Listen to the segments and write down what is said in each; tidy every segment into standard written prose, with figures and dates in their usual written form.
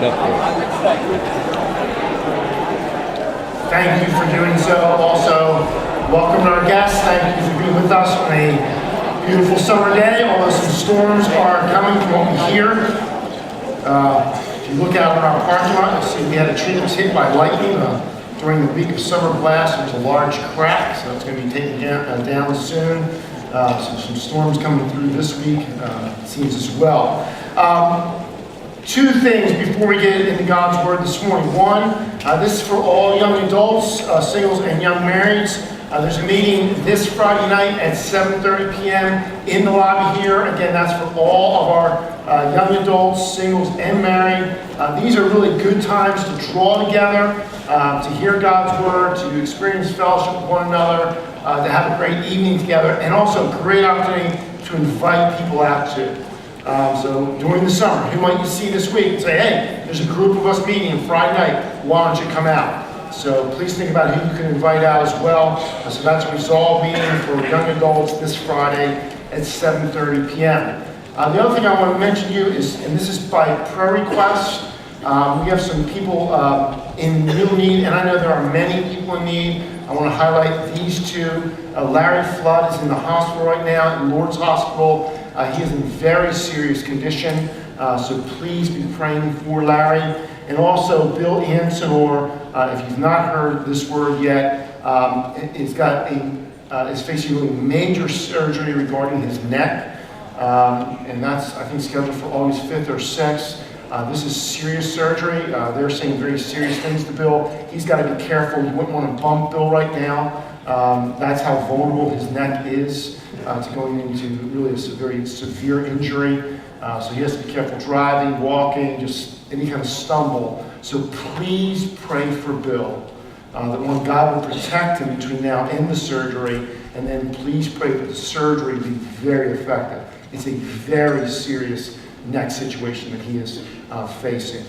up there. Thank you for doing so. Also, welcome our guests. Thank you for being with us on a beautiful summer day, although some storms are coming from what we hear. If you look out in our parking lot, you'll see we had a tree that was hit by lightning during the week of summer blast. There was a large crack, so it's going to be taken down soon. So some storms coming through this week, it seems as well. Two things before we get into God's Word this morning. One, this is for all young adults, singles and young marrieds. There's a meeting this Friday night at 7:30 p.m. in the lobby here. Again, that's for all of our young adults, singles and married. These are really good times to draw together, to hear God's Word, to experience fellowship with one another, to have a great evening together, and also a great opportunity to invite people out to. So during the summer, who might you see this week and say, hey, there's a group of us meeting on Friday night, why don't you come out? So please think about who you can invite out as well. So that's a Resolve meeting for young adults this Friday at 7:30 p.m. The other thing I want to mention to you is, and this is by prayer request, we have some people in real need, and I know there are many people in need. I want to highlight these two. Larry Flood is in the hospital right now, in Lourdes Hospital. He is in very serious condition, so please be praying for Larry. And also Bill Ansenor, if you've not heard this word yet, is facing really major surgery regarding his neck, and that's, I think, scheduled for August 5th or 6th. This is serious surgery. They're saying very serious things to Bill. He's got to be careful. You wouldn't want to bump Bill right now. That's how vulnerable his neck is to going into really a very severe injury. So he has to be careful driving, walking, just any kind of stumble. So please pray for Bill, that one, God will protect him between now and the surgery, and then please pray for the surgery to be very effective. It's a very serious neck situation that he is facing.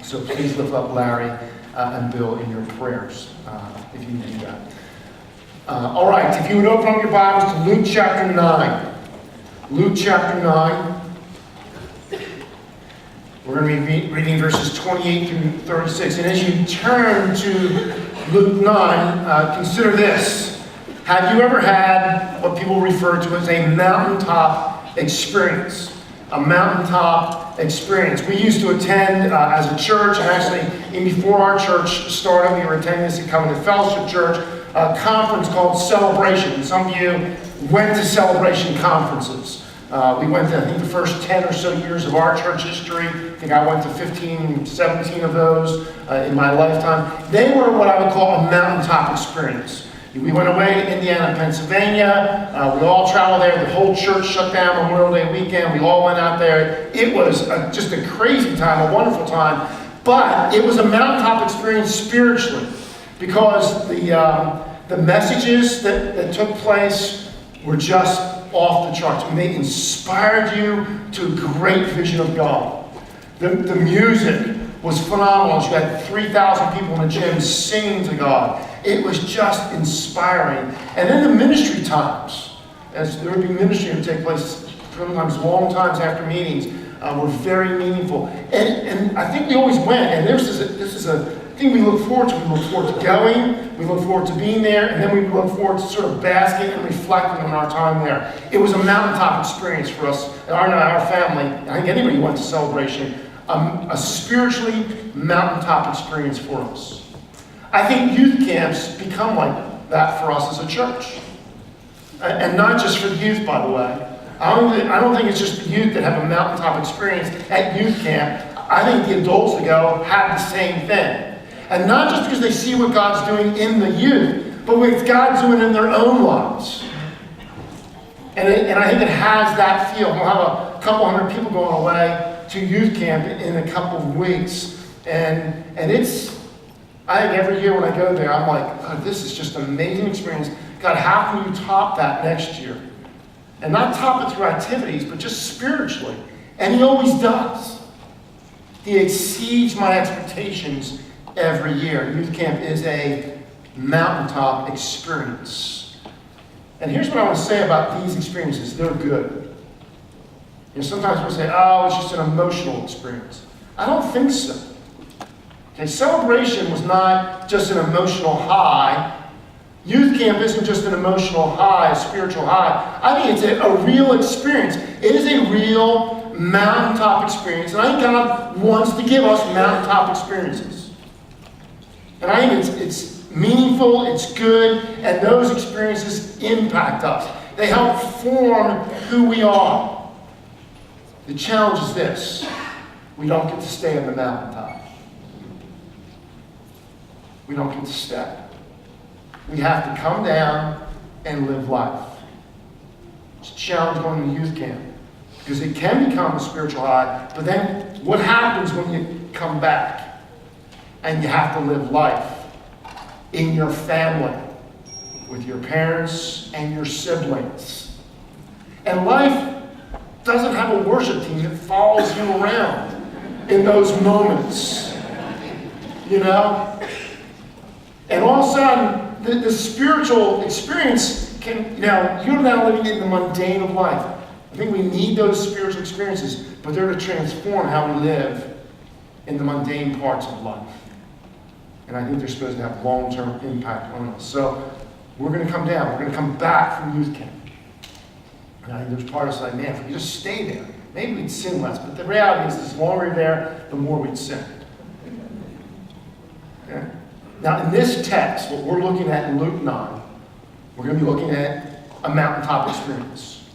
So please lift up Larry and Bill in your prayers if you do that. All right, if you would open up your Bibles to Luke chapter 9. Luke chapter 9. We're going to be reading verses 28 through 36. And as you turn to Luke 9, consider this. Have you ever had what people refer to as a mountaintop experience? A mountaintop experience. We used to attend as a church, and actually, even before our church started, we were attending this at Covenant Fellowship Church, a conference called Celebration. Some of you went to Celebration conferences. We went to, I think, the first 10 or so years of our church history. I think I went to 15, 17 of those in my lifetime. They were what I would call a mountaintop experience. We went away to Indiana, Pennsylvania. We all traveled there. The whole church shut down Memorial Day weekend. We all went out there. It was just a crazy time, a wonderful time. But it was a mountaintop experience spiritually, because the messages that took place were just off the charts. And they inspired you to a great vision of God. The music was phenomenal. You had 3,000 people in the gym singing to God. It was just inspiring. And then the ministry times, as there would be ministry that would take place sometimes long times after meetings, were very meaningful. And I think we always went, and this is a thing we look forward to. We look forward to going, we look forward to being there, and then we look forward to sort of basking and reflecting on our time there. It was a mountaintop experience for us, and our family. I think anybody who went to Celebration, a spiritually mountaintop experience for us. I think youth camps become like that for us as a church. And not just for the youth, by the way. I don't think it's just the youth that have a mountaintop experience at youth camp. I think the adults that go have the same thing. And not just because they see what God's doing in the youth, but what God's doing in their own lives. And I think it has that feel. We'll have a couple hundred people going away to youth camp in a couple of weeks. And it's, I think every year when I go there, I'm like, oh, this is just an amazing experience. God, how can you top that next year? And not top it through activities, but just spiritually. And he always does. He exceeds my expectations every year. Youth camp is a mountaintop experience. And here's what I want to say about these experiences. They're good. You know, sometimes we'll say, oh, it's just an emotional experience. I don't think so. Okay, celebration was not just an emotional high. Youth camp isn't just an emotional high, a spiritual high. I think it's a real experience. It is a real mountaintop experience. And I think God wants to give us mountaintop experiences. And I think it's meaningful, it's good, and those experiences impact us. They help form who we are. The challenge is this: we don't get to stay on the mountaintop. We don't get to stay. We have to come down and live life. It's a challenge going to youth camp, because it can become a spiritual high, but then what happens when you come back and you have to live life in your family, with your parents and your siblings? And life doesn't have a worship team that follows you around in those moments, you know? And all of a sudden, the spiritual experience can, you're now living in the mundane of life. I think we need those spiritual experiences, but they're to transform how we live in the mundane parts of life. And I think they're supposed to have long-term impact on us. So we're going to come down. We're going to come back from youth camp. And I think there's part of us like, man, if we just stay there, maybe we'd sin less. But the reality is, the longer we're there, the more we'd sin. Okay? Now, in this text, what we're looking at in Luke 9, we're going to be looking at a mountaintop experience.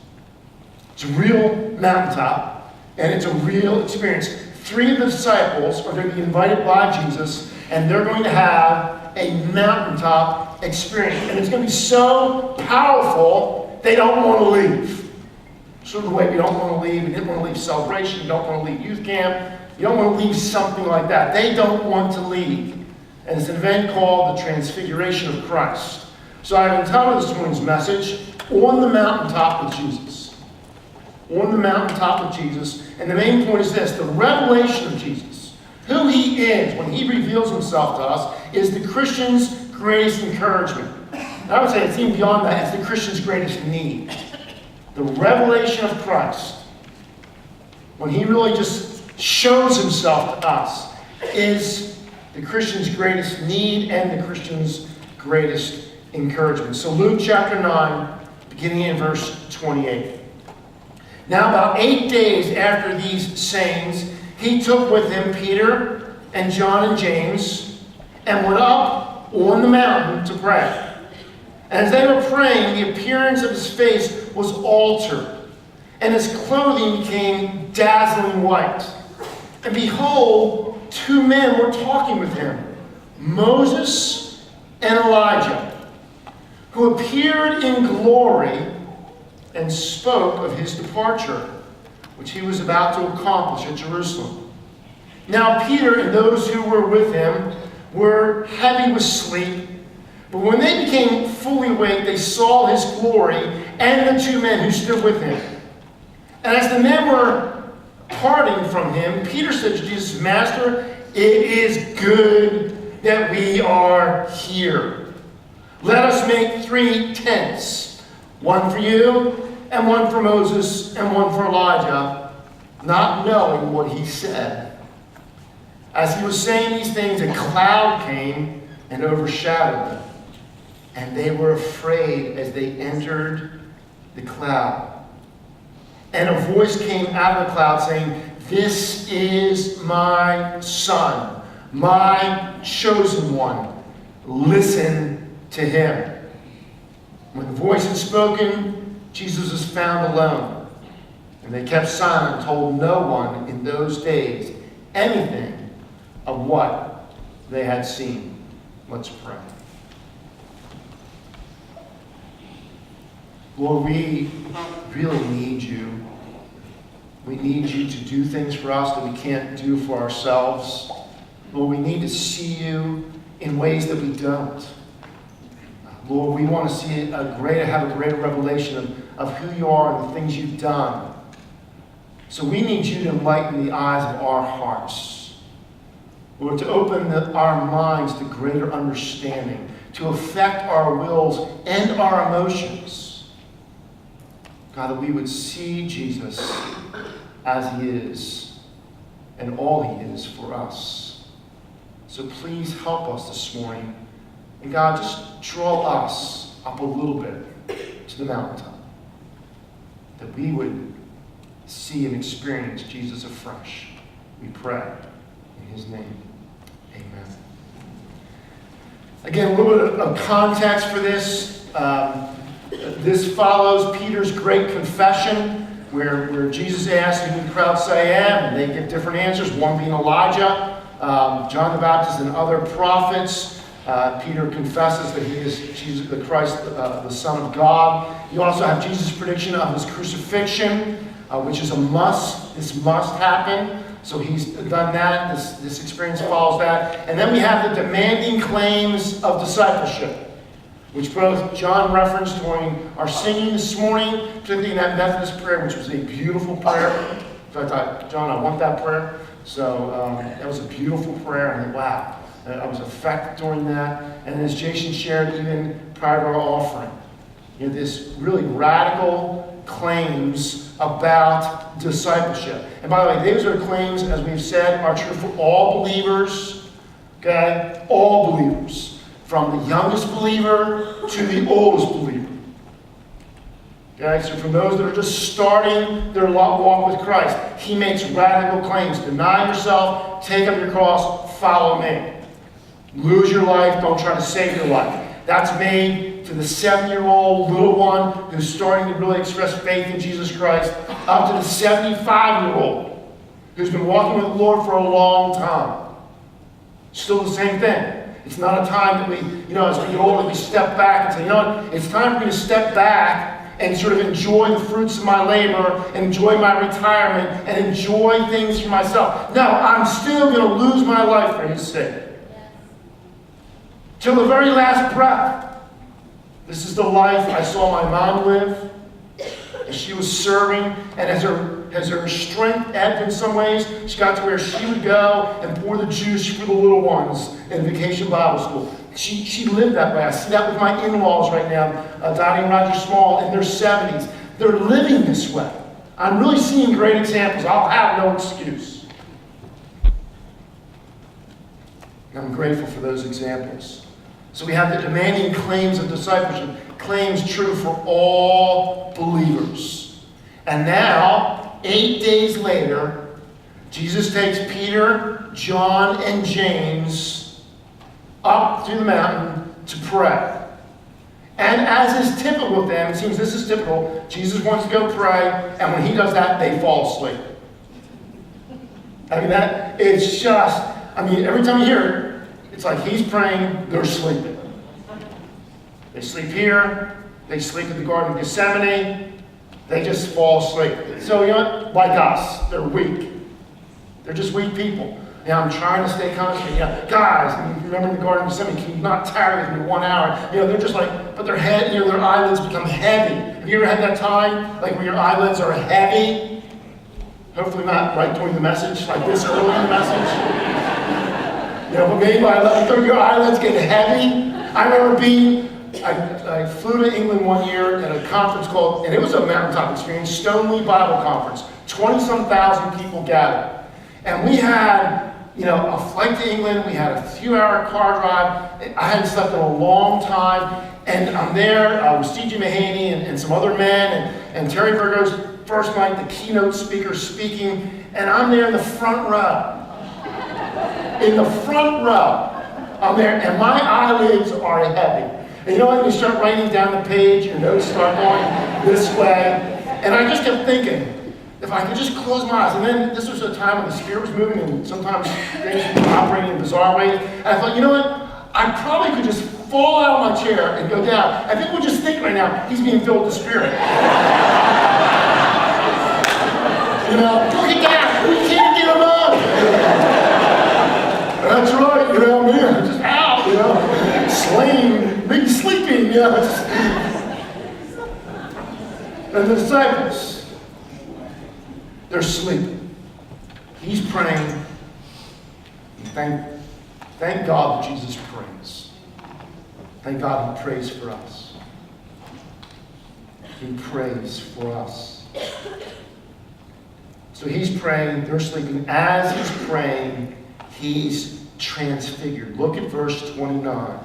It's a real mountaintop, and it's a real experience. 3 of the disciples are going to be invited by Jesus, and they're going to have a mountaintop experience. And it's going to be so powerful, they don't want to leave. Sort of the way we don't want to leave. We didn't want to leave celebration. You don't want to leave youth camp. You don't want to leave something like that. They don't want to leave. And it's an event called the Transfiguration of Christ. So I've entitled this morning's message, On the Mountaintop with Jesus. On the Mountaintop with Jesus. And the main point is this: the revelation of Jesus, who he is when he reveals himself to us, is the Christian's greatest encouragement. And I would say it's even beyond that. It's the Christian's greatest need. The revelation of Christ, when he really just shows himself to us, is the Christian's greatest need and the Christian's greatest encouragement. So Luke chapter 9, beginning in verse 28. Now about 8 days after these sayings, he took with him Peter and John and James, and went up on the mountain to pray. And as they were praying, the appearance of his face was altered, and his clothing became dazzling white. And behold, 2 men were talking with him, Moses and Elijah, who appeared in glory and spoke of his departure, which he was about to accomplish at Jerusalem. Now Peter and those who were with him were heavy with sleep, but when they became fully awake, they saw his glory and the 2 men who stood with him. And as the men were parting from him, Peter said to Jesus, Master, it is good that we are here. Let us make 3 tents, one for you, and one for Moses, and one for Elijah, not knowing what he said. As he was saying these things, a cloud came and overshadowed them, and they were afraid as they entered the cloud. And a voice came out of the cloud saying, This is my Son, my chosen one. Listen to him. When the voice had spoken, Jesus was found alone. And they kept silent and told no one in those days anything of what they had seen. Let's pray. Lord, we really need you. We need you to do things for us that we can't do for ourselves. Lord, we need to see you in ways that we don't. Lord, we want to see have a greater revelation of who you are and the things you've done. So we need you to enlighten the eyes of our hearts. Lord, to open our minds to greater understanding, to affect our wills and our emotions. God, that we would see Jesus as he is, and all he is for us. So please help us this morning. And God, just draw us up a little bit to the mountaintop, that we would see and experience Jesus afresh. We pray in his name. Amen. Again, a little bit of context for this. This follows Peter's great confession, where Jesus asks, who the crowd say I am, and they give different answers, one being Elijah, John the Baptist, and other prophets. Peter confesses that he is Jesus, the Christ, the Son of God. You also have Jesus' prediction of his crucifixion, which is a must. This must happen. So he's done that. This experience follows that. And then we have the demanding claims of discipleship, which both John referenced during our singing this morning, particularly in that Methodist prayer, which was a beautiful prayer. In fact, John, I want that prayer. So that was a beautiful prayer. And wow, I was affected during that. And as Jason shared, even prior to our offering, this really radical claims about discipleship. And by the way, those are claims, as we've said, are true for all believers. Okay? All believers. From the youngest believer to the oldest believer. Okay? So from those that are just starting their walk with Christ, he makes radical claims. Deny yourself, take up your cross, follow me. Lose your life, don't try to save your life. That's made to the 7-year-old little one who's starting to really express faith in Jesus Christ, up to the 75-year-old who's been walking with the Lord for a long time. Still the same thing. It's not a time that we, as we get older, we step back and say, what? It's time for me to step back and sort of enjoy the fruits of my labor, enjoy my retirement, and enjoy things for myself. No, I'm still going to lose my life for his sake. Till the very last breath. This is the life I saw my mom live as she was serving, and as her strength ebbed in some ways, she got to where she would go and pour the juice for the little ones in Vacation Bible School. She lived that way. I see that with my in-laws right now, Donnie and Roger Small in their 70s. They're living this way. I'm really seeing great examples. I'll have no excuse. And I'm grateful for those examples. So we have the demanding claims of discipleship, claims true for all believers. And now, 8 days later, Jesus takes Peter, John, and James up to the mountain to pray. And as is typical with them, it seems this is typical, Jesus wants to go pray, and when he does that, they fall asleep. Every time you hear it, it's like he's praying, they're sleeping. They sleep here, they sleep in the Garden of Gethsemane, they just fall asleep. So, like us, they're weak. They're just weak people. I'm trying to stay conscious. Guys, remember in the Garden of Gethsemane, can you not tarry with me 1 hour? They're just like, but their head, their eyelids become heavy. Have you ever had that time, like where your eyelids are heavy? Hopefully not right during the message, like this early in the message. But maybe by 11:30 your eyelids get heavy. I remember I flew to England one year at a conference called, and it was a mountaintop experience, Stoneleigh Bible Conference. 20-some thousand people gathered. And we had, a flight to England. We had a few-hour car drive. I hadn't slept in a long time. And I'm there with C.J. Mahaney and some other men, and Terry Virgo's first night, the keynote speaker speaking, and I'm there in the front row. In the front row, I'm there, and my eyelids are heavy. And when you start writing down the page, your notes start going this way. And I just kept thinking, if I could just close my eyes. And then this was a time when the Spirit was moving, and sometimes things were operating in bizarre ways. And I thought, what? I probably could just fall out of my chair and go down. I think we'll just think right now, he's being filled with the Spirit. Look at that. We can't get him up. That's right, I'm here, just out, slain, maybe sleeping, And the disciples, they're sleeping. He's praying. Thank God that Jesus prays. Thank God he prays for us. He prays for us. So he's praying, they're sleeping. As he's praying, he's transfigured. Look at verse 29.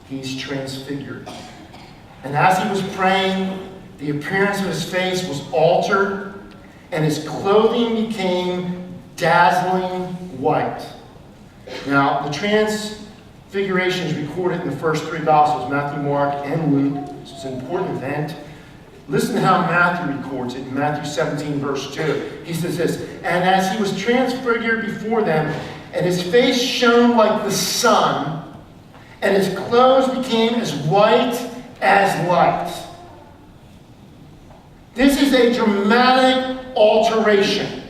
He's transfigured. And as he was praying, the appearance of his face was altered, and his clothing became dazzling white. Now, the transfiguration is recorded in the first three Gospels, Matthew, Mark, and Luke. It's an important event. Listen to how Matthew records it in Matthew 17, verse 2. He says this, "And as he was transfigured before them, and his face shone like the sun, and his clothes became as white as light." This is a dramatic alteration.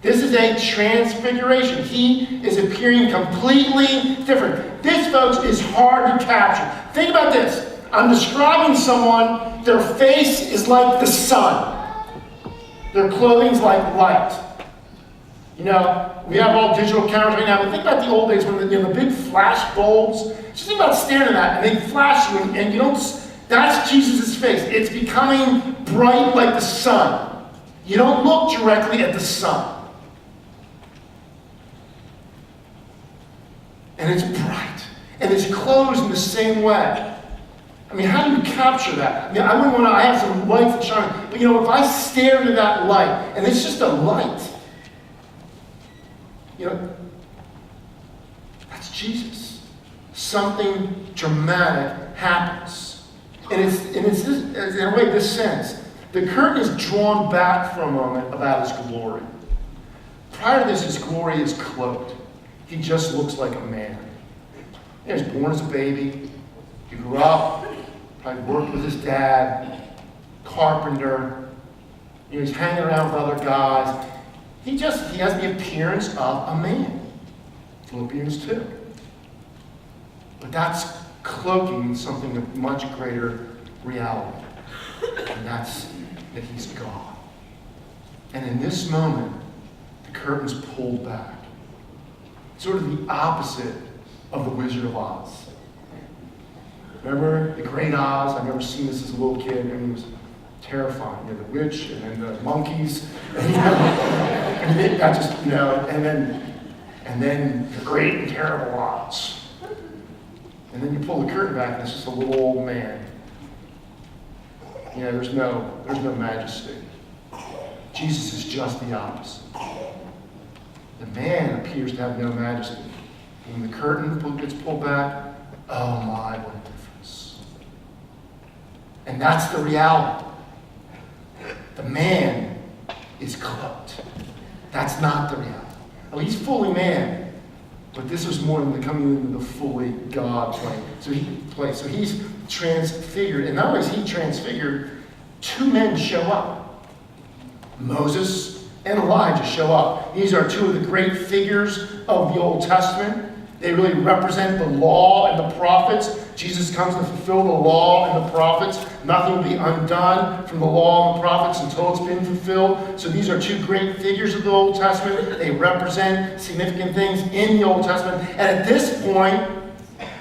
This is a transfiguration. He is appearing completely different. This, folks, is hard to capture. Think about this. I'm describing someone, their face is like the sun. Their clothing's like light. You know, we have all digital cameras right now, but think about the old days when the big flash bulbs. Just think about staring at that, and they flash you, and you don't. That's Jesus' face. It's becoming bright like the sun. You don't look directly at the sun. And it's bright. And his clothes in the same way. I mean, how do you capture that? I mean, I wouldn't want to, I have some lights that shine. But you know, if I stare into that light, and it's just a light, you know, that's Jesus. Something dramatic happens. And it's this, in a way, this sense. The curtain is drawn back for a moment about his glory. Prior to this, his glory is cloaked. He just looks like a man. He was born as a baby. He grew up, probably worked with his dad, carpenter. He's hanging around with other guys. He has the appearance of a man. Philippians 2. But that's cloaking something of much greater reality. And that's that he's God. And in this moment, the curtain's pulled back. Sort of the opposite of the Wizard of Oz. Remember the Great Oz? I remember seeing this as a little kid, and it was terrifying. You know, the witch, and then the monkeys, and then that just, you know, and then the great and terrible Oz. And then you pull the curtain back, and it's just a little old man. You know, there's no majesty. Jesus is just the opposite. The man appears to have no majesty. When the curtain gets pulled back, oh my, what a difference. And that's the reality. The man is cloaked. That's not the reality. Oh, he's fully man, but this was more than the coming into the fully God place. So he's transfigured. And not only is he transfigured, two men show up. Moses and Elijah show up. These are two of the great figures of the Old Testament. They really represent the law and the prophets. Jesus comes to fulfill the law and the prophets. Nothing will be undone from the law and the prophets until it's been fulfilled. So these are two great figures of the Old Testament. They represent significant things in the Old Testament. And at this point,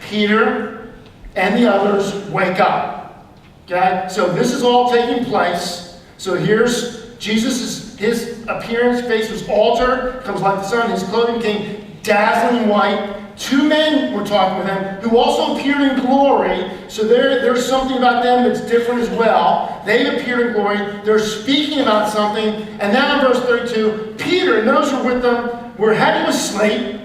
Peter and the others wake up. Okay? So this is all taking place. So here's Jesus, his appearance, face was altered, comes like the sun, his clothing became dazzling white. Two men were talking with him who also appeared in glory. So there's something about them that's different as well. They appeared in glory. They're speaking about something. And now in verse 32, Peter and those who were with them were heavy with sleep,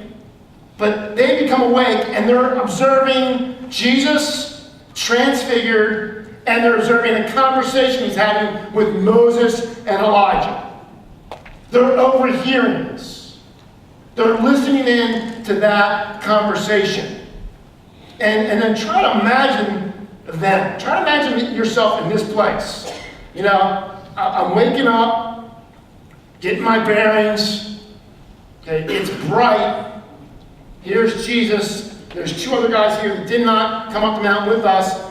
but they become awake and they're observing Jesus transfigured, and they're observing a conversation he's having with Moses and Elijah. They're overhearing this. They're listening in to that conversation. And then try to imagine them. Try to imagine yourself in this place. You know, I'm waking up, getting my bearings. Okay, it's bright. Here's Jesus. There's two other guys here that did not come up the mountain with us.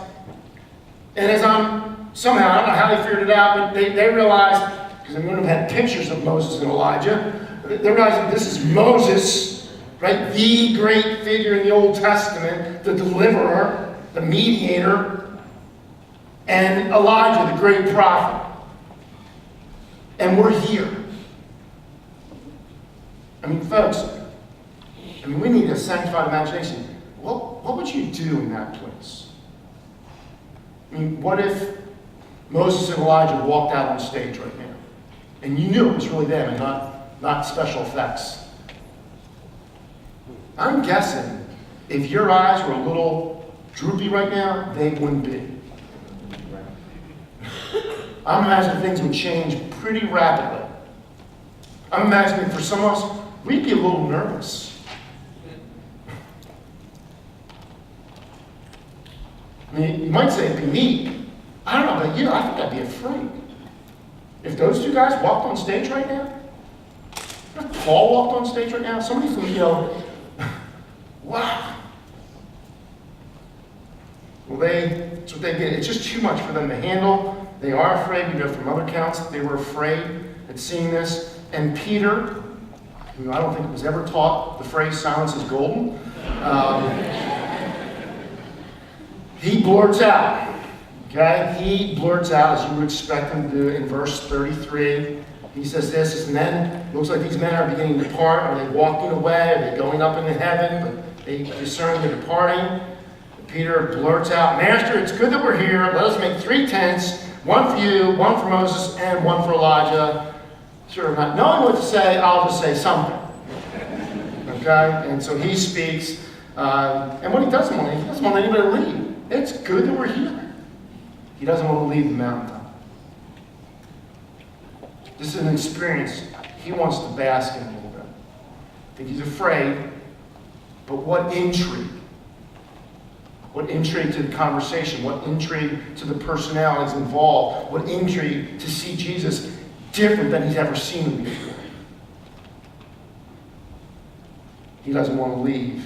And as I'm, somehow, I don't know how they figured it out, but they realized, because they wouldn't have had pictures of Moses and Elijah, they realized this is Moses, right? The great figure in the Old Testament, the deliverer, the mediator, and Elijah, the great prophet. And we're here. I mean, folks, we need a sanctified imagination. What would you do in that place? I mean, what if Moses and Elijah walked out on stage right now, and you knew it was really them and not special effects? I'm guessing if your eyes were a little droopy right now, they wouldn't be. I'm imagining things would change pretty rapidly. I'm imagining for some of us, we'd be a little nervous. I mean, you might say it'd be neat. I don't know about you, I think I'd be afraid. If those two guys walked on stage right now, if Paul walked on stage right now, somebody's going to, wow. Well, that's what they did. It's just too much for them to handle. They are afraid. We know from other accounts that they were afraid at seeing this. And Peter, who I don't think was ever taught the phrase silence is golden, he blurts out. Okay? He blurts out, as you would expect him to do, in verse 33. He says this, and then it looks like these men are beginning to depart. Are they walking away? Are they going up into heaven? But they discern they're departing. Peter blurts out, Master, it's good that we're here. Let us make 3 tents, one for you, one for Moses, and one for Elijah. Sure, not knowing what to say, I'll just say something. Okay? And so he speaks. And what he doesn't want anybody to leave. It's good that we're here. He doesn't want to leave the mountaintop. This is an experience he wants to bask in a little bit. I think he's afraid, but what intrigue. What intrigue to the conversation, what intrigue to the personalities involved, what intrigue to see Jesus different than he's ever seen him before. He doesn't want to leave.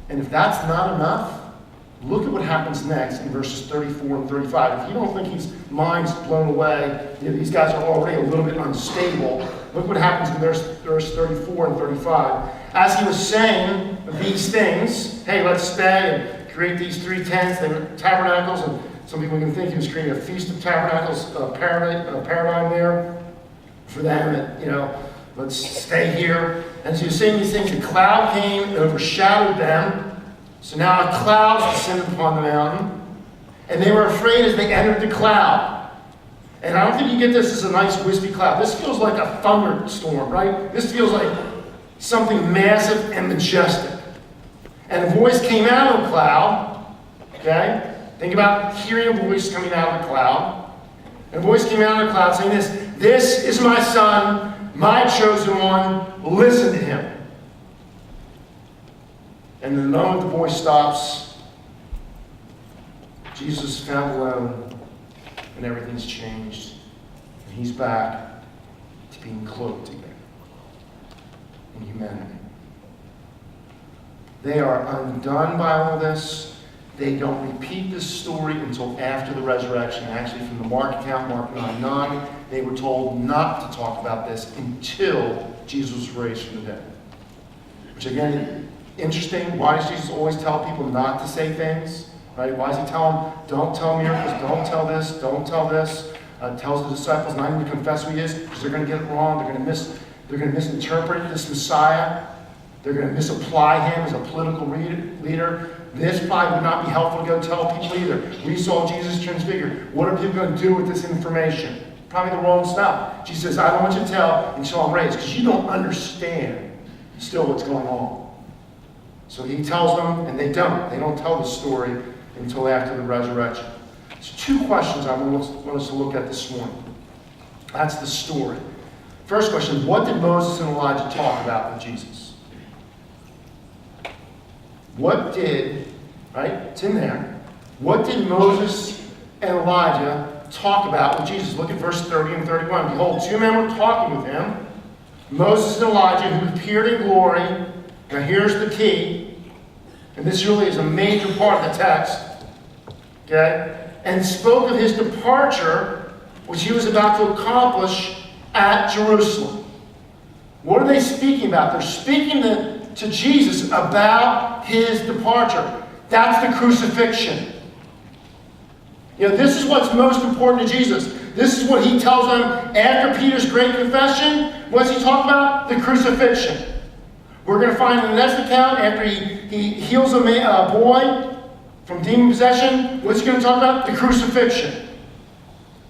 And if that's not enough, look at what happens next in verses 34 and 35. If you don't think his mind's blown away, these guys are already a little bit unstable, look what happens in verse 34 and 35. As he was saying these things, hey, let's stay and create these 3 tents. They were tabernacles, and some people can think he was creating a feast of tabernacles paradigm there for them. And, let's stay here. And as he was saying these things, a cloud came and overshadowed them. So now a cloud descended upon the mountain, and they were afraid as they entered the cloud. And I don't think you get this as a nice wispy cloud. This feels like a thunderstorm, right? This feels like something massive and majestic. And a voice came out of the cloud, okay? Think about hearing a voice coming out of the cloud. And a voice came out of the cloud saying this is my son, my chosen one, listen to him. And the moment the voice stops, Jesus is found alone, and everything's changed. And he's back to being clothed again in humanity. They are undone by all this. They don't repeat this story until after the resurrection. Actually, from the Mark account, Mark 9:9, they were told not to talk about this until Jesus was raised from the dead. Which again, interesting. Why does Jesus always tell people not to say things? Right? Why does he tell them, don't tell miracles, don't tell this, don't tell this? Tells the disciples not even to confess who he is, because they're going to get it wrong. They're going to misinterpret this Messiah. They're going to misapply him as a political leader. This probably would not be helpful to go tell people either. We saw Jesus transfigured. What are people going to do with this information? Probably the wrong stuff. Jesus says, I don't want you to tell until I'm raised, because you don't understand still what's going on. So he tells them, and they don't. They don't tell the story until after the resurrection. So 2 questions I want us to look at this morning. That's the story. First question, what did Moses and Elijah talk about with Jesus? It's in there. What did Moses and Elijah talk about with Jesus? Look at verse 30 and 31. Behold, 2 men were talking with him, Moses and Elijah, who appeared in glory. Now here's the key, and this really is a major part of the text, okay? And spoke of his departure, which he was about to accomplish at Jerusalem. What are they speaking about? They're speaking to Jesus about his departure. That's the crucifixion. This is what's most important to Jesus. This is what he tells them after Peter's great confession. What's he talk about? The crucifixion. We're going to find in the next account, after he heals a boy from demon possession, what's he going to talk about? The crucifixion.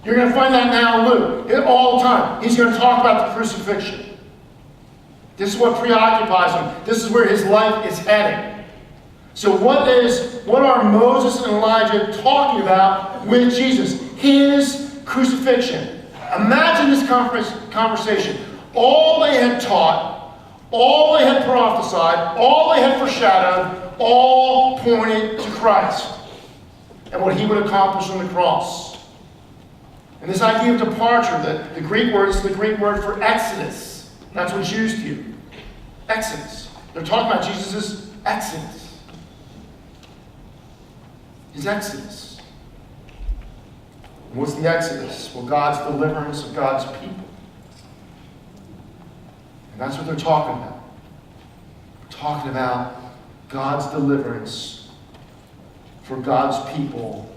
You're going to find that now in Luke. All the time. He's going to talk about the crucifixion. This is what preoccupies him. This is where his life is heading. So what are Moses and Elijah talking about with Jesus? His crucifixion. Imagine this conversation. All they had taught, all they had prophesied, all they had foreshadowed, all pointed to Christ and what he would accomplish on the cross. And this idea of departure, the Greek word is the Greek word for exodus. That's what's used here. Exodus. They're talking about Jesus' exodus. His exodus. And what's the exodus? Well, God's deliverance of God's people. And that's what they're talking about. They're talking about God's deliverance for God's people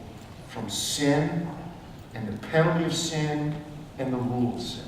from sin and the penalty of sin and the rule of sin.